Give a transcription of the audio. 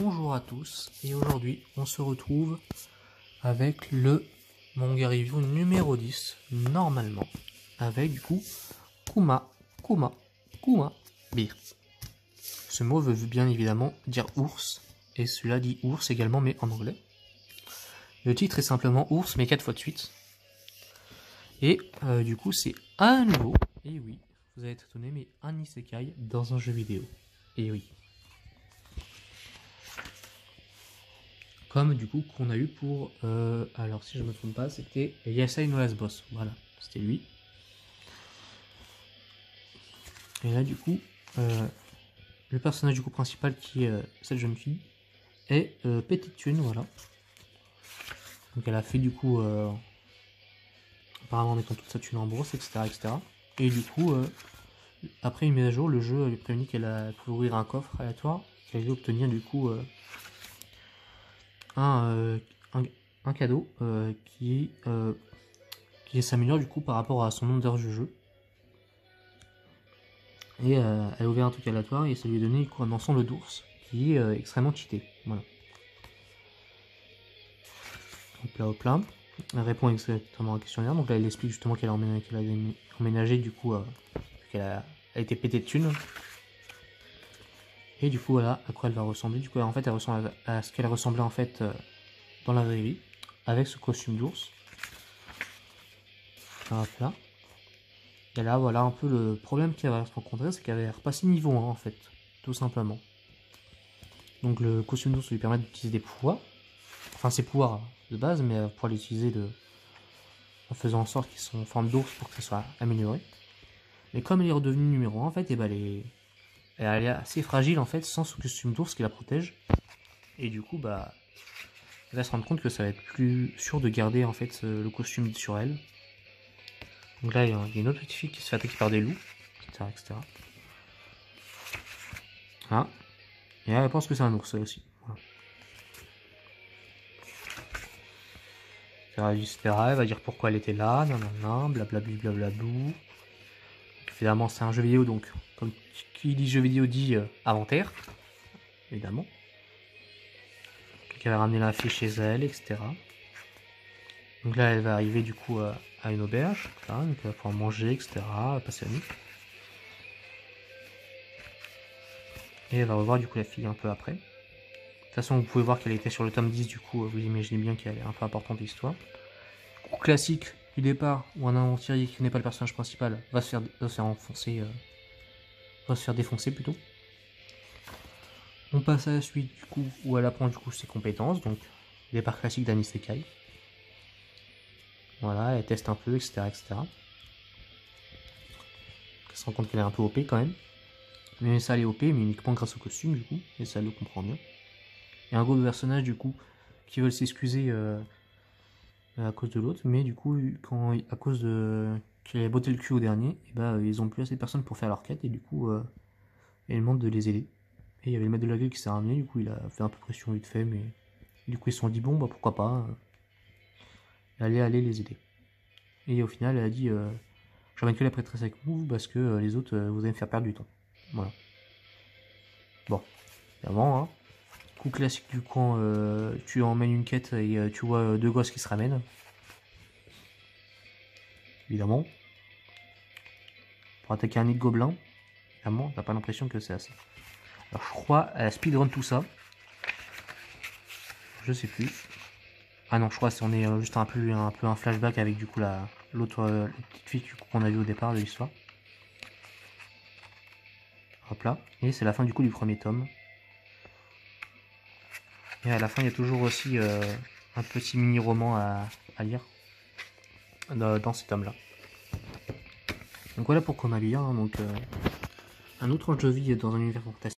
bonjour à tous, et aujourd'hui on se retrouve avec le manga review numéro 10, normalement, avec du coup Kuma Bear. Ce mot veut bien évidemment dire ours, et celui-là dit ours également, mais en anglais. Le titre est simplement ours, mais 4 fois de suite. Et du coup c'est à nouveau, et oui, vous allez être étonné, mais un isekai dans un jeu vidéo. Et oui. Comme du coup qu'on a eu pour, alors si je me trompe pas, c'était Yasai no Last Boss, voilà, c'était lui. Et là du coup, le personnage du coup principal qui est cette jeune fille est Petite Thune, voilà. Donc elle a fait du coup, apparemment en mettant toute sa thune en bourse, etc. etc. Et du coup, après une mise à jour, le jeu lui prévenait qu'elle pouvait ouvrir un coffre aléatoire, qu'elle allait obtenir du coup un cadeau qui s'améliore du coup par rapport à son nombre d'heures de jeu. Et elle a ouvert un truc aléatoire et ça lui a donné du coup un ensemble d'ours qui est extrêmement cheaté. Voilà. Hop là. Elle répond exactement à un questionnaire. Donc là elle explique justement qu'elle a emménagé du coup qu'elle a été pétée de thunes. Et du coup voilà à quoi elle va ressembler. Du coup en fait elle ressemble à ce qu'elle ressemblait en fait dans la vraie vie, avec ce costume d'ours. Hop là. Et là, voilà un peu le problème qu'elle va se rencontrer, c'est qu'elle va repasser niveau 1 en fait, tout simplement. Donc le costume d'ours lui permet d'utiliser des pouvoirs, enfin ses pouvoirs de base, mais elle va pouvoir les utiliser en faisant en sorte qu'ils sont en forme d'ours pour que ça soit amélioré. Mais comme elle est redevenue numéro 1 en fait, et ben elle est assez fragile en fait, sans ce costume d'ours qui la protège. Et du coup, bah, elle va se rendre compte que ça va être plus sûr de garder en fait le costume sur elle. Donc là, il y a une autre petite fille qui se fait attaquer par des loups, etc. etc. Ah. Et elle pense que c'est un ours aussi. Voilà. Etc. Elle va dire pourquoi elle était là, nanana, blablabli, blablablou. Évidemment, c'est un jeu vidéo, donc, comme qui dit jeu vidéo dit inventaire. Évidemment. Donc, elle va ramener la fille chez elle, etc. Donc là, elle va arriver du coup à une auberge. Là, donc elle va pouvoir manger, etc. Passer la nuit. Et elle va revoir du coup la fille un peu après. De toute façon, vous pouvez voir qu'elle était sur le tome 10, du coup, vous imaginez bien qu'elle est un peu importante de l'histoire. Coup classique du départ, où un aventurier qui n'est pas le personnage principal va se faire enfoncer, va se faire défoncer plutôt. On passe à la suite, du coup, où elle apprend du coup ses compétences, donc départ classique d'un isekai. Voilà, elle teste un peu, etc. etc. Elle se rend compte qu'elle est un peu OP quand même. Mais ça, elle est OP, mais uniquement grâce au costume, du coup, et ça, elle le comprend bien. Il y a un groupe de personnages, du coup, qui veulent s'excuser à cause de l'autre, mais du coup, à cause de qu'il a botté le cul au dernier, et bah, ils ont plus assez de personnes pour faire leur quête, et du coup, ils demandent de les aider. Et il y avait le maître de la gueule qui s'est ramené, du coup, il a fait un peu pression vite fait, mais du coup, ils se sont dit, bon, bah pourquoi pas, aller les aider. Et au final, elle a dit, j'emmène que la prêtresse avec vous, parce que les autres, vous allez me faire perdre du temps. Voilà. Bon, évidemment, hein. Coup classique du camp, tu emmènes une quête et tu vois deux gosses qui se ramènent. Évidemment. Pour attaquer un nid de gobelin. Évidemment, t'as pas l'impression que c'est assez. Alors je crois, elle a speedrun tout ça. Je sais plus. Ah non, je crois qu'on est juste un peu un flashback avec du coup l'autre petite fille qu'on a vu au départ de l'histoire. Hop là. Et c'est la fin du coup du premier tome. Et à la fin, il y a toujours aussi un petit mini-roman à lire dans cet tome-là. Donc voilà pour Kuma Bear, hein, donc un autre jeu de vie dans un univers fantastique.